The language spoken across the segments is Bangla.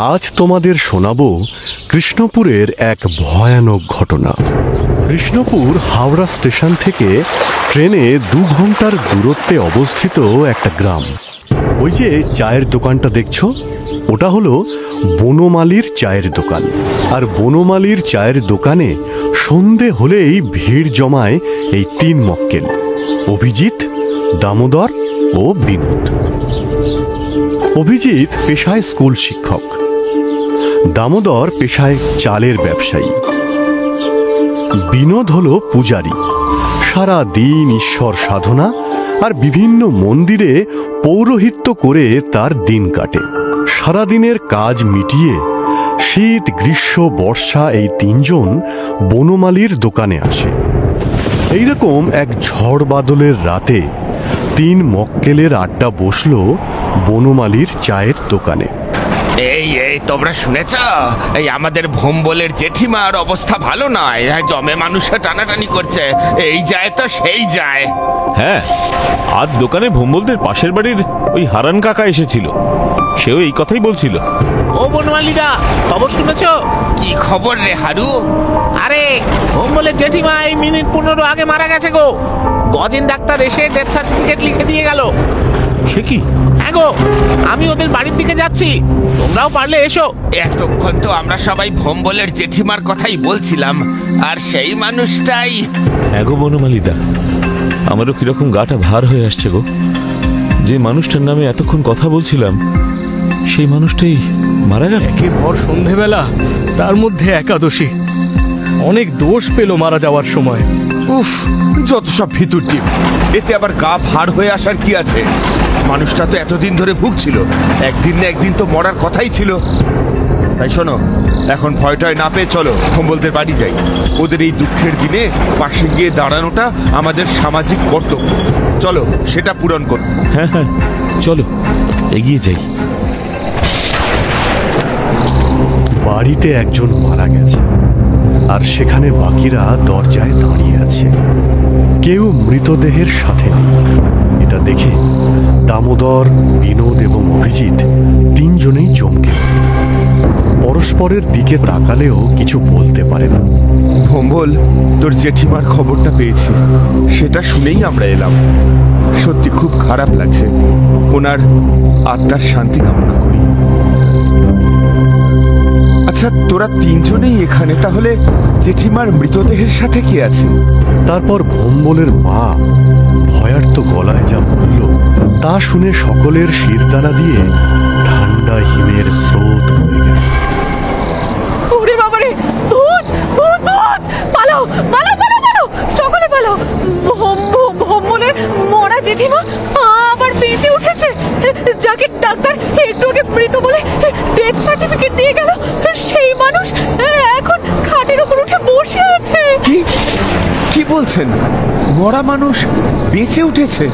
আজ তোমাদের শোনাবো কৃষ্ণপুরের এক ভয়ানক ঘটনা। কৃষ্ণপুর হাওড়া স্টেশন থেকে ট্রেনে 2 ঘন্টার দূরত্বে অবস্থিত একটা গ্রাম। ওই যে চায়ের দোকানটা দেখছো, ওটা হলো বনমালীর চায়ের দোকান। আর বনমালীর চায়ের দোকানে সন্ধে হলেই ভিড় জমায় এই 3 মক্কেল, অভিজিৎ, দামোদর ও বিনোদ। অভিজিৎ পেশায় স্কুল শিক্ষক, দামোদর পেশায় চালের ব্যবসায়ী, বিনোদ হলো পূজারী। সারা দিন ঈশ্বর সাধনা আর বিভিন্ন মন্দিরে পৌরোহিত্য করে তার দিন কাটে। সারাদিনের কাজ মিটিয়ে শীত, গ্রীষ্ম, বর্ষা এই 3 জন বনমালীর দোকানে আসে। এইরকম এক ঝড় বাদলের রাতে 3 মক্কেলের আড্ডা বসল বনমালীর চায়ের দোকানে। এই তোমরা শুনেছ, এই আমাদের ভোম্বলের জেঠিমার অবস্থা ভালো নয়, জমে মানুষে টানাটানি করছে। এই যায় তো সেই যায়। হ্যাঁ, আজ দোকানে ভোম্বলদের পাশের বাড়ির ওই হারান কাকা এসেছিল, সেও এই কথাই বলছিল। ও বনমালীদা, খবর শুনেছ? কি খবর রে হারু? আরে ভোম্বলের জেঠিমা এই মিনিট 15 আগে মারা গেছে গো। গজেন ডাক্তার এসে ডেথ সার্টিফিকেট লিখে দিয়ে গেল। সে কি? হ্যাঁ গো, আমি ওদের বাড়ির দিকে যাচ্ছি, তোমরাও পারলে এসো। এতক্ষণ তো আমরা সবাই ভোম্বলের জেঠিমার কথাই বলছিলাম, আর সেই মানুষটাই। হ্যাঁ গো বনমালীদা, আমারও কিরকম গাটা ভার হয়ে আসছে গো। যে মানুষটার নামে এতক্ষণ কথা বলছিলাম, সেই মানুষটাই মারা গেল। একে ভর সন্ধেবেলা, তার মধ্যে একাদশী। অনেক দোষ পেল মারা যাওয়ার সময়। উফ, যত সব ভিতর টিপ। এতে আবার গা ভার হয়ে আসার কি আছে? মানুষটা তো এতদিন ধরে ভুগছিল, একদিন না একদিন তো মরার কথাই ছিল। তাই শোনো, এখন ভয়টায় না পেয়ে চলো ভোম্বলদের বাড়ি যাই। ওদের এই দুঃখের দিনে পাশে গিয়ে দাঁড়ানোটা আমাদের সামাজিক কর্তব্য। চলো সেটা পূরণ করো। হ্যাঁ হ্যাঁ, চলো এগিয়ে যাই। বাড়িতে একজন মারা গেছে, আর সেখানে বাকিরা দরজায় দাঁড়িয়ে আছে। কেউ মৃতদেহের সাথে নেই। এটা দেখে দামোদর, বিনোদ এবং অভিজিৎ 3 জনেই চমকে ওঠে। পরস্পরের দিকে তাকালেও কিছু বলতে পারে না। ভোম্বল, তোর জেঠিমার খবরটা পেয়েছি, সেটা শুনেই আমরা এলাম। সত্যি খুব খারাপ লাগছে। ওনার আত্মার শান্তি কামনা করি। আচ্ছা, তোরা 3 জনেই এখানে, তাহলে জেঠিমার মৃতদেহের সাথে কি আছে? তারপর ভোম্বলের মা ভয়ার্ত গলায় যা বলল, তা শুনে সকলের শিরদানা দিয়ে ঠান্ডা হিমের স্রোত বয়ে গেল। ওরে বাবারে, ভূত ভূত ভূত! পালাও পালাও পালাও পালাও, সকলে পালাও! ভোম্বলের মরা জেঠিমা আবার বেঁচে উঠেছে। যাকে ডাক্তার একটু আগে মৃত বলে ডেথ সার্টিফিকেট দিয়ে গেল, সেই মানুষ এখন খাটের উপর উঠে বসে আছে। কি বলছেন? মরা মানুষ বেঁচে উঠেছে?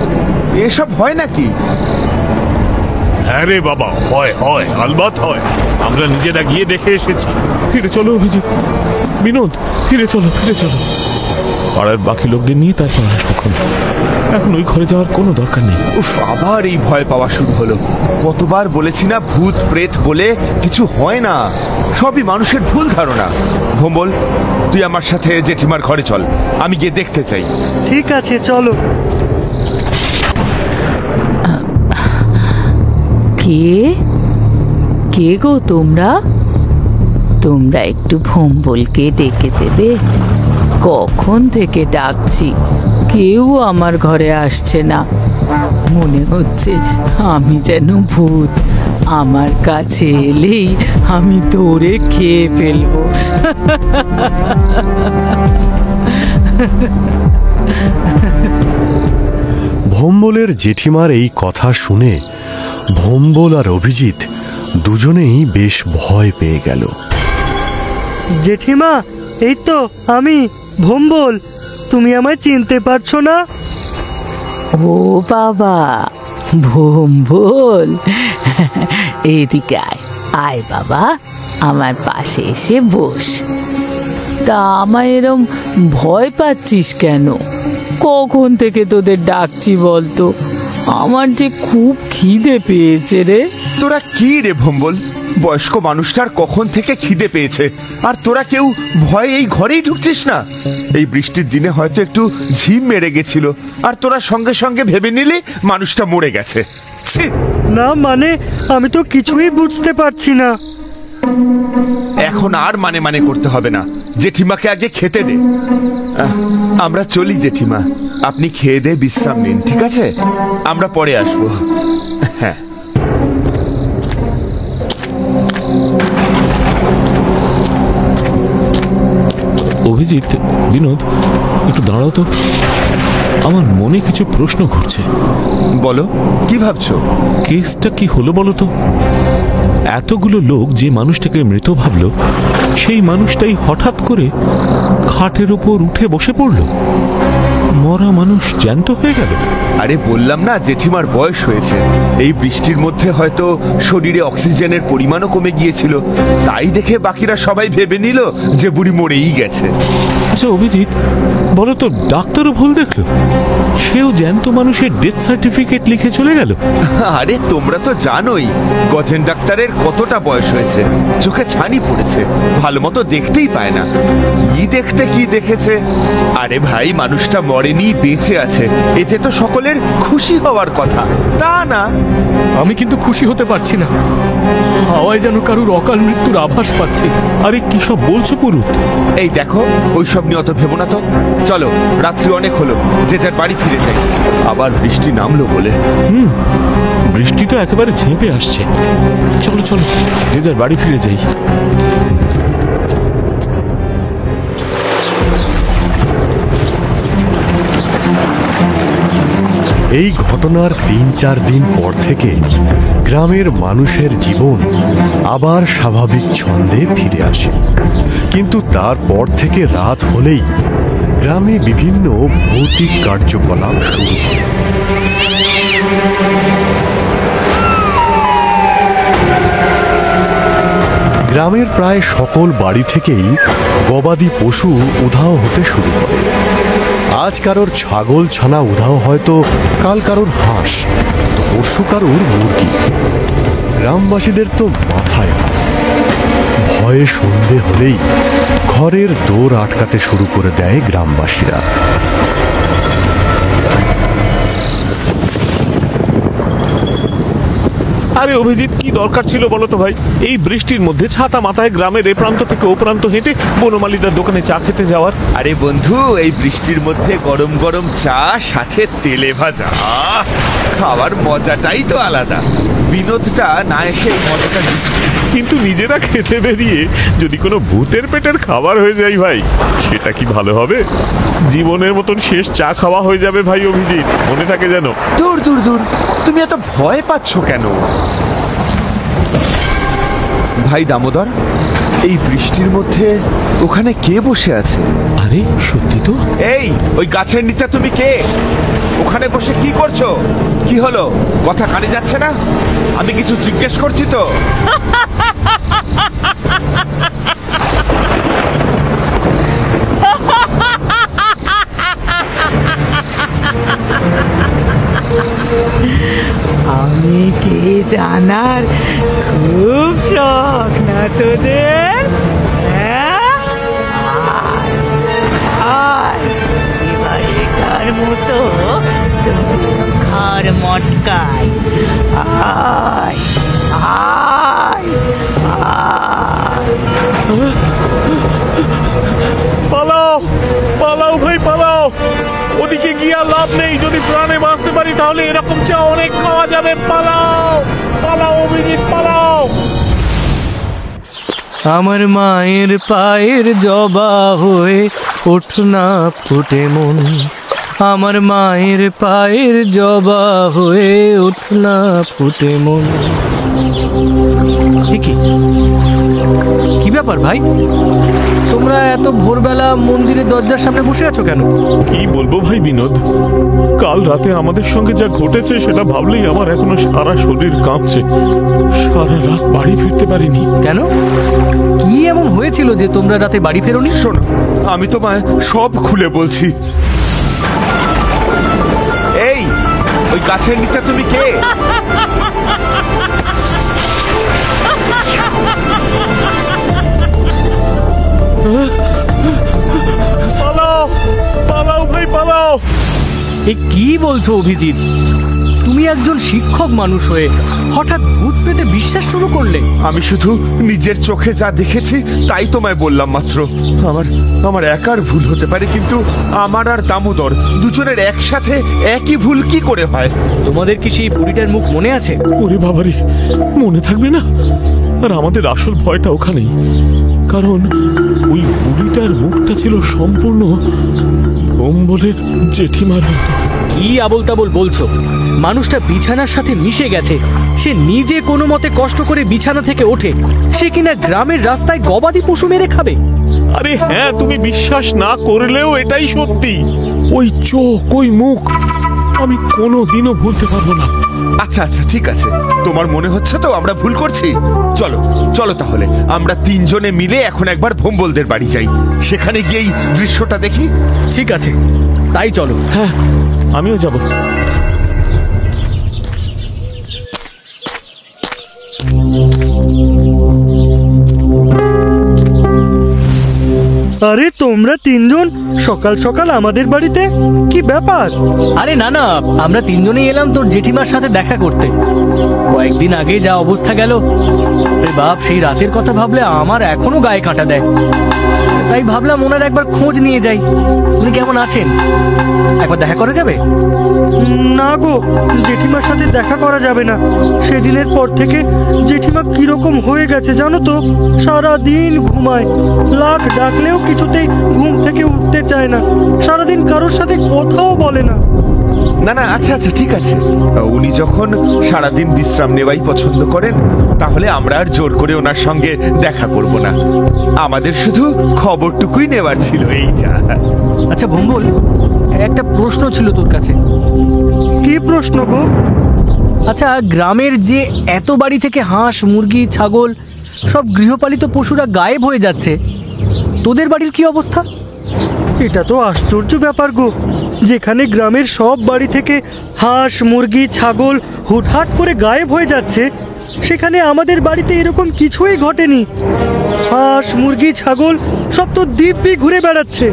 এসব হয় নাকি? হ্যাঁ রে বাবা, হয় হয়, আলবাত হয়। আমরা নিজেরা গিয়ে দেখে এসেছি। ফিরে চলো অভিজিৎ, বিনোদ, ফিরে চলো ফিরে চলো। পাড়ার বাকি লোকদের নিয়ে তারপর আসবো। এখন ওই ঘরে যাওয়ার কোনো দরকার নেই। উফ, আবার এই ভয় পাওয়া শুরু হলো। কতবার বলেছি না, ভূত প্রেত বলে কিছু হয় না, সবই মানুষের ভুল ধারণা। ভোম্বল, তুই আমার সাথে জেঠিমার ঘরে চল, আমি গিয়ে দেখতে চাই। ঠিক আছে, চলো। কে গো তোমরা? তোমরা একটু ভোম্বলকে ডেকে দেবে? কখন থেকে ডাকছি, কেউ আমার ঘরে আসছে না। মনে হচ্ছে আমি যেন ভূত। আমার কাছে এলেই আমি দৌড়ে খেয়ে ফেলবো। ভোম্বলের জেঠিমার এই কথা শুনে ভোম্বল আর অভিজিৎ দুজনেই বেশ ভয় পেয়ে গেল। জেঠিমা, এই তো আমি ভোম্বল। তুমি আমায় চিনতে পারছো না? ও বাবা, ভোম্বল, এদিকে আয়। আয় বাবা, আমার পাশে এসে বস। তা আমায় এরম ভয় পাচ্ছিস কেন? কখন থেকে তোদের ডাকছি বলতো? আমার যে খুব খিদে পেয়েছে রে। তোরা কি রে ভোম্বল, বয়স্ক মানুষটার কখন থেকে খিদে পেয়েছে, আর তোরা কেউ ভয়ে এই ঘরেই ঢুকছিস না। এই বৃষ্টির দিনে হয়তো একটু ঝিম মেরে গেছিল, আর তোরা সঙ্গে সঙ্গে ভেবে নিলি মানুষটা মরে গেছে। ছি! না মানে আমি তো কিছুই বুঝতে পারছি না। এখন আর মানে মানে করতে হবে না, জেঠিমাকে আগে খেতে দে। আমরা চলি জেঠিমা, আপনি খেয়ে দে বিশ্রাম নিন, ঠিক আছে? আমরা পরে আসবো। হ্যাঁ। অভিজিৎ, বিনোদ, একটু দাঁড়াও তো, আমার মনে কিছু প্রশ্ন ঘুরছে। বলো, কি ভাবছো? কেসটা কি হলো বলো তো? এতগুলো লোক যে মানুষটাকে মৃত ভাবলো, সেই মানুষটাই হঠাৎ করে খাটের ওপর উঠে বসে পড়লো। মরা মানুষ জ্যান্ত হয়ে গেল। আরে বললাম না, জেঠিমার বয়স হয়েছে। এই বৃষ্টির মধ্যে হয়তো শরীরে অক্সিজেনের পরিমাণও কমে গিয়েছিল, তাই দেখে বাকিরা সবাই ভেবে নিল যে বুড়ি মরেই গেছে। আচ্ছা অভিজিৎ, বলো তো, ডাক্তারও ভুল দেখলো? সেও জ্যান্ত মানুষের ডেথ সার্টিফিকেট লিখে চলে গেল। আরে তোমরা তো জানোই গজেন ডাক্তারের কতটা বয়স হয়েছে, চোখে ছানি পড়েছে, ভালো মতো দেখতেই পায় না। কি দেখেছে? আরে ভাই, মানুষটা মরেনি, বেঁচে আছে, এতে তো সকলের খুশি হওয়ার কথা, তা না? আমি কিন্তু খুশি হতে পারছি না। হাওয়ায় যেন কারুর অকাল মৃত্যুর আভাস পাচ্ছি। আরে কি সব বলছো পুরুত? এই দেখো, ওইসব নিয়ে অত ভেবো না তো। চলো, রাত্রি অনেক হলো, যে যার বাড়ি ফিরে যাই। আবার বৃষ্টি নামলো বলে। বৃষ্টি তো একেবারে ঝেঁপে আসছে। চলো চলো, যে যার বাড়ি ফিরে যাই। এই ঘটনার ৩-৪ দিন পর থেকে গ্রামের মানুষের জীবন আবার স্বাভাবিক ছন্দে ফিরে আসে। কিন্তু তারপর থেকে রাত হলেই গ্রামে বিভিন্ন ভৌতিক কার্যকলাপ শুরু হয়। গ্রামের প্রায় সকল বাড়ি থেকেই গবাদি পশু উধাও হতে শুরু করে। আজ কারোর ছাগল ছানা উধাও, হয়তো কাল কারোর হাঁস, তো পরশু কারোর মুরগি। গ্রামবাসীদের তো মাথায় হাত। ভয়ে সন্ধে হলেই ঘরের দোর আটকাতে শুরু করে দেয় গ্রামবাসীরা। আরে অভিজিৎ, কি দরকার ছিল বলো তো ভাই, এই বৃষ্টির মধ্যে ছাতা মাথায় গ্রামের এ প্রান্ত থেকে ও প্রান্ত হেঁটে বনমালীদার দোকানে চা খেতে যাওয়ার? আরে বন্ধু, এই বৃষ্টির মধ্যে গরম গরম চা সাথে তেলে ভাজা, খাওয়ার মজাটাই তো আলাদা। বিনোদটা না এসে এই মজাটা মিস করি। কিন্তু নিজেরা খেতে বেরিয়ে যদি কোনো ভূতের পেটের খাবার হয়ে যায় ভাই, সেটা কি ভালো হবে? জীবনের মতন শেষ চা খাওয়া হয়ে যাবে ভাই অভিজিৎ, মনে থাকে যেন। দূর দূর দূর, তুমি এত ভয় পাচ্ছ কেন? ভাই দামোদর, এই বৃষ্টির মধ্যে ওখানে কে বসে আছে? আরে সত্যি তো। এই, ওই গাছের নিচে তুমি কে? ওখানে বসে কি করছো? কি হলো, কথা কানে যাচ্ছে না? আমি কিছু জিজ্ঞেস করছি তো। আমি কে জানার খুব শখ না তোদের? এবারেকার মতো ঘর মটকাই। আয় আয় আয়। পালাও পালাও ভাই পালাও, ওদিকে গিয়া লাভ নেই। যদি প্রাণে বাঁচতে পারি তাহলে এরকম চা অনেক খাওয়া যাবে। পালাও পালাও অভিজিৎ, পালাও। আমার মায়ের পায়ের জবা হয়ে ওঠ না ফুটে মন, আমার মায়ের পায়ের জবা হয়ে ওঠ না ফুটে মন। কি ব্যাপার ভাই, তোমরা এত ভোরবেলা মন্দিরের দরজার সামনে বসে আছো কেন? কি বলবো ভাই বিনোদ, কাল রাতে আমাদের সঙ্গে যা ঘটেছে সেটা ভাবলেই আমার এখনো সারা শরীর কাঁপছে। সারা রাত বাড়ি ফিরতে পারিনি। কেন, কি এমন হয়েছিল যে তোমরা রাতে বাড়ি ফেরোনি? শোনো, আমি তোমায় সব খুলে বলছি। এই, ওই গাছের নিচে তুমি কে? এ কি বলছো অভিজিৎ? তুমি একজন শিক্ষক মানুষ হয়ে হঠাৎ ভূত পেতে বিশ্বাস শুরু করলে? আমি শুধু নিজের চোখে যা দেখেছি তাই তোমায় বললাম মাত্র। আমার একার ভুল হতে পারে, কিন্তু আমার আর দামোদর দুজনের একসাথে একই ভুল কি করে হয়? তোমাদের কি সেই বুড়িটার মুখ মনে আছে? ওরে বাবারে, মনে থাকবে না? আর আমাদের আসল ভয়টা ওখানেই, কারণ ওই বুড়িটার মুখটা ছিল সম্পূর্ণ ভোম্বলের জেঠিমার মতো। কি আবল তাবল বলছো? মানুষটা বিছানার সাথে মিশে গেছে। সে নিজে কোনো মতে কষ্ট করে বিছানা থেকে ওঠে, সে কিনা গ্রামের রাস্তায় গবাদি পশু মেরে খাবে। আরে হ্যাঁ, তুমি বিশ্বাস না করলেও এটাই সত্যি। ওই চোখ, ওই মুখ আমি কোনোদিনও ভুলতে পারবো না। আচ্ছা আচ্ছা, ঠিক আছে, তোমার মনে হচ্ছে তো আমরা ভুল করছি। চলো চলো তাহলে আমরা তিনজনে মিলে এখন একবার ভোম্বলদের বাড়ি যাই, সেখানে গিয়েই দৃশ্যটা দেখি। ঠিক আছে, তাই চলো। হ্যাঁ, আমিও যাব। আরে তোমরা তিনজন সকাল সকাল আমাদের বাড়িতে, কি ব্যাপার? আরে না না, আমরা তিনজনেই এলাম তোর জেঠিমার সাথে দেখা করতে। কয়েকদিন আগে যা অবস্থা গেল, বাপ, সেই রাতের কথা ভাবলে আমার এখনো গায়ে কাঁটা দেয়। তাই ভাবলাম ওনার একবার খোঁজ নিয়ে যাই। উনি কেমন আছেন, একবার দেখা করা যাবে? না গো, জেঠিমার সাথে দেখা করা যাবে না। সেদিনের পর থেকে জেঠিমা কিরকম হয়ে গেছে জানো তো? সারাদিন ঘুমায়, লাখ ডাকলেও কিছুতেই ঘুম থেকে উঠতে চায় না। সারাদিন কারোর সাথে কথাও বলে না। না না, আচ্ছা আচ্ছা, ঠিক আছে, উনি যখন সারাদিন বিশ্রাম নেওয়াই পছন্দ করেন, তাহলে আমরা আর জোর করে ওনার সঙ্গে দেখা করব না। আমাদের শুধু খবরটুকুই নেওয়ার ছিল, এই যা। আচ্ছা ভোম্বল, একটা প্রশ্ন ছিল তোর কাছে। কি প্রশ্ন গো? আচ্ছা, গ্রামের যে এত বাড়ি থেকে হাঁস, মুরগি, ছাগল, সব গৃহপালিত পশুরা গায়েব হয়ে যাচ্ছে, তোদের বাড়ির কি অবস্থা? এটা তো আশ্চর্য ব্যাপার গো। যেখানে গ্রামের সব বাড়ি থেকে হাঁস, মুরগি, ছাগল হুটহাট করে গায়েব হয়ে যাচ্ছে, সেখানে আমাদের বাড়িতে এরকম কিছুই ঘটেনি। হাঁস, মুরগি, ছাগল সব তো দিব্যি ঘুরে বেড়াচ্ছে।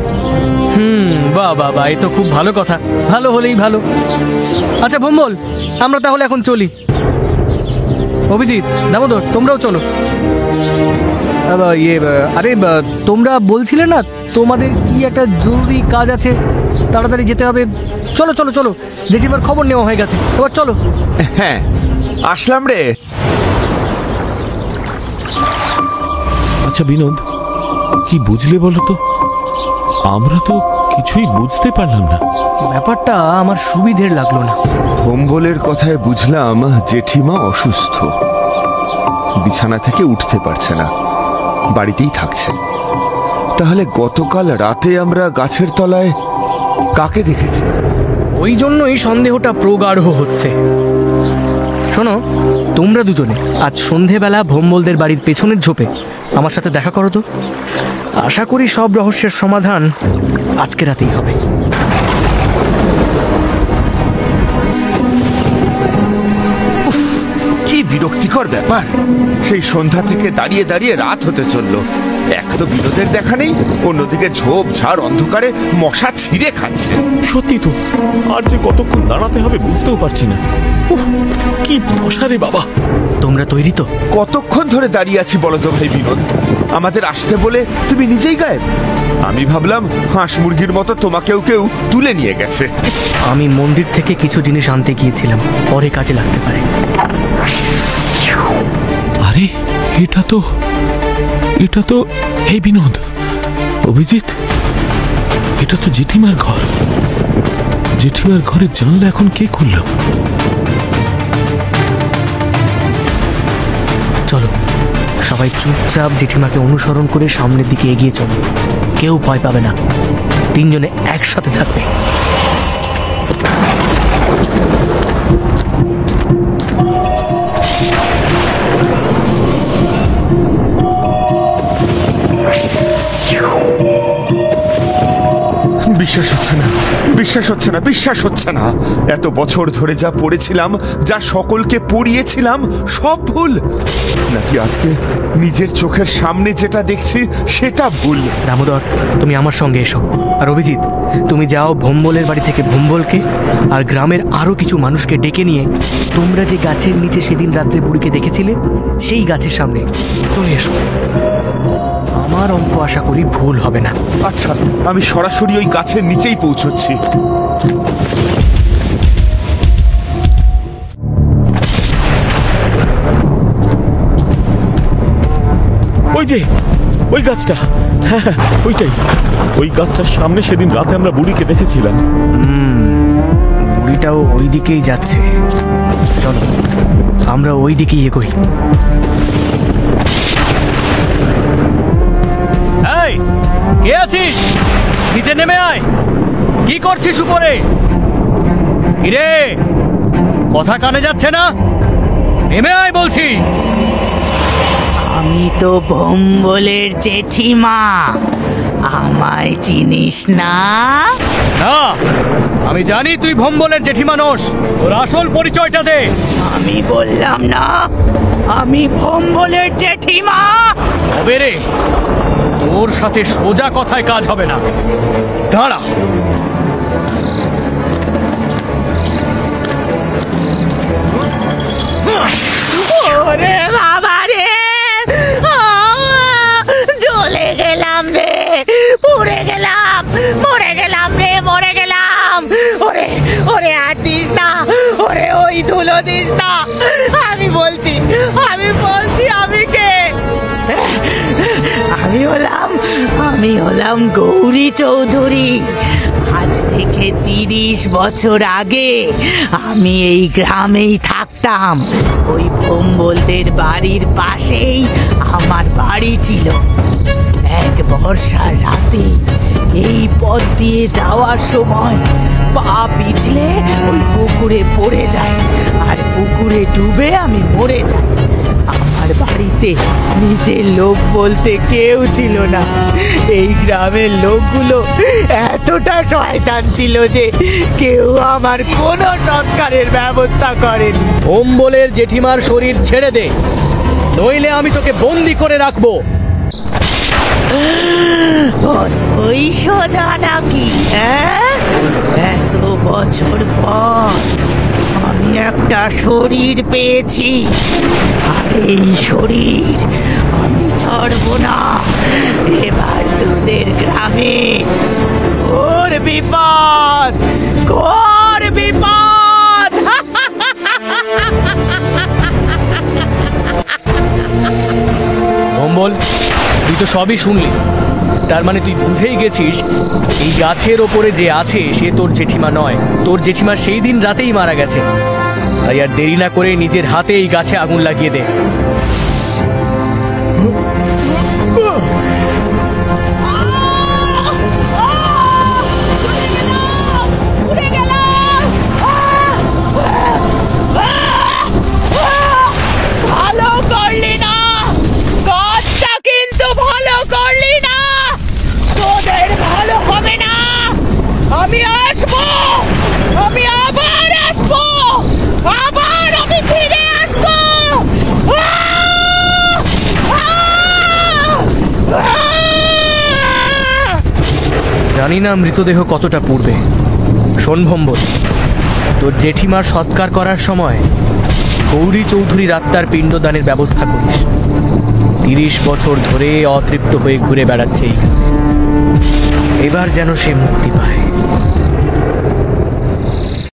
বাহ বাহ বাহ, এ তো খুব ভালো কথা। ভালো হলেই ভালো। আচ্ছা ভোম্বল, আমরা তাহলে এখন চলি। অভিজিৎ, দামোদর, তোমরাও চলো। আরে তোমরা বলছিলে না তোমাদের কি একটা জরুরি কাজ আছে, তাড়াতাড়ি যেতে হবে। চলো চলো চলো, জেঠিমার খবর নেওয়া হয়ে গেছে, এবার চলো। হ্যাঁ, আসলাম রে। আচ্ছা বিনোদ, কি বুঝলে বলো তো? আমরা তো কিছুই বুঝতে পারলাম না। ব্যাপারটা আমার সুবিধের লাগলো না। ভোম্বলের কথায় বুঝলাম জেঠিমা অসুস্থ, বিছানা থেকে উঠতে পারছে না, বাড়িতেই থাকছে। তাহলে গতকাল রাতে আমরা গাছের তলায় কাকে দেখেছি? ওই জন্যই সন্দেহটা প্রগাঢ় হচ্ছে। শোনো, তোমরা দুজনে আজ সন্ধেবেলা ভোম্বলদের বাড়ির পেছনের ঝোপে আমার সাথে দেখা করো তো। আশা করি সব রহস্যের সমাধান আজকে রাতেই হবে। কি বিরক্তিকর ব্যাপার! সেই সন্ধ্যা থেকে দাঁড়িয়ে দাঁড়িয়ে রাত হতে চললো, এক তো বিনোদের দেখা নেই, অন্যদিকে ঝোপ ঝাড় অন্ধকারে মশা ছিঁড়ে খাচ্ছে। সত্যি তো, আর যে কতক্ষণ দাঁড়াতে হবে বুঝতেও পারছি না। কি মশা রে বাবা! তোমরা তৈরি তো? কতক্ষণ ধরে দাঁড়িয়ে আছি বলো তো ভাই বিনোদ? আমাদের আসতে বলে তুমি নিজেই গায়েব। আমি ভাবলাম হাঁস মুরগির মতো তোমাকেও কেউ তুলে নিয়ে গেছে। আমি মন্দির থেকে কিছু জিনিস আনতে গিয়েছিলাম, পরে কাজে লাগতে পারে। আরে এটা তো হে বিনোদ, অভিজিৎ, এটা তো জেঠিমার ঘর। জেঠিমার ঘরের জানলা এখন কে খুলল? চলো সবাই চুপচাপ জেঠিমাকে অনুসরণ করে সামনের দিকে এগিয়ে চলো। কেউ ভয় পাবে না, তিনজনে একসাথে থাকবে। বিশ্বাস হচ্ছে না, বিশ্বাস হচ্ছে না, বিশ্বাস হচ্ছে না। এত বছর ধরে যা পড়েছিলাম, যা সকলকে পড়িয়েছিলাম, সব ভুল নাকি আজকে নিজের চোখের সামনে যেটা দেখছি সেটা ভুল? দামোদর, তুমি আমার সঙ্গে এসো। আর অভিজিৎ, তুমি যাও ভোম্বলের বাড়ি থেকে ভোম্বলকে আর গ্রামের আরো কিছু মানুষকে ডেকে নিয়ে তোমরা যে গাছের নিচে সেদিন রাত্রে বুড়িকে দেখেছিলে সেই গাছের সামনে চলে এসো। আমার অঙ্ক আশা করি ভুল হবে না। আচ্ছা, আমি সরাসরি ওই গাছের নিচেই পৌঁছচ্ছি। ওই যে ওই গাছটা, হ্যাঁ ওইটাই, ওই গাছটার সামনে সেদিন রাতে আমরা বুড়িকে দেখেছিলাম। বুড়িটাও ওই দিকেই যাচ্ছে। চলো আমরা ওই দিকেই এগোই। এই, কে আছিস? নিচে নেমে আয়। কি করছিস উপরে? কিরে, কথা কানে যাচ্ছে না? নেমে আয় বলছি। আমি তো ভোম্বলের জেঠিমা, আমায় চিনিস না? না, আমি জানি তুই ভোম্বলের জেঠিমা নোস। তোর আসল পরিচয়টা দে। আমি বললাম না আমি ভোম্বলের জেঠিমা। হবে রে, তোর সাথে সোজা কথায় কাজ হবে না। দাঁড়া। ওরে বাবা রে, জ্বলে গেলাম রে, পুড়ে গেলাম, মরে গেলাম রে, মরে গেলাম। ওরে ওরে, আর দিস না, ওরে ওই ধুলো দিস না। আমি বলছি আমি কে? আমি হলাম গৌরী চৌধুরী। আজ থেকে 30 বছর আগে আমি এই গ্রামেই থাকতাম। ওই ভোম্বলদের বাড়ির পাশেই আমার বাড়ি ছিল। এক বর্ষার রাতে এই পথ দিয়ে যাওয়ার সময় পা পিছলে ওই পুকুরে পড়ে যায়, আর পুকুরে ডুবে আমি মরে যাই। আমার বাড়িতে নিজের লোক বলতে কেউ ছিল না। এই গ্রামের লোকগুলো এতটা শয়তান ছিল যে কেউ আমার কোনো সৎকারের ব্যবস্থা করেনি। ভোম্বলের জেঠিমার শরীর ছেড়ে দে, নইলে আমি তোকে বন্দি করে রাখবো। ওই সোজা নাকি? এত বছর পর আমি একটা শরীর পেয়েছি, আর এই শরীর আমি ছাড়ব না। এবার তোদের গ্রামে ঘোর বিপদ, ঘোর বিপদ। ভোম্বল, তুই তো সবই শুনলি। তার মানে তুই বুঝেই গেছিস এই গাছের ওপরে যে আছে সে তোর জেঠিমা নয়। তোর জেঠিমা সেই দিন রাতেই মারা গেছে। তাই আর দেরি না করে নিজের হাতে এই গাছে আগুন লাগিয়ে দে। ভালো করলি না, গাছটা কিন্তু ভালো করলি না। তোদের ভালো হবে না। আমি আসবো, আমি আবার আসবো, আবার আমি ফিরে আসবো। জানি না মৃতদেহ কতটা পুড়বে। শোন ভোম্বল, তোর জেঠিমার সৎকার করার সময় গৌরী চৌধুরীর আত্মার পিণ্ডদানের ব্যবস্থা করিস। 30 বছর ধরে অতৃপ্ত হয়ে ঘুরে বেড়াচ্ছে এই। এবার যেন সে মুক্তি পায়।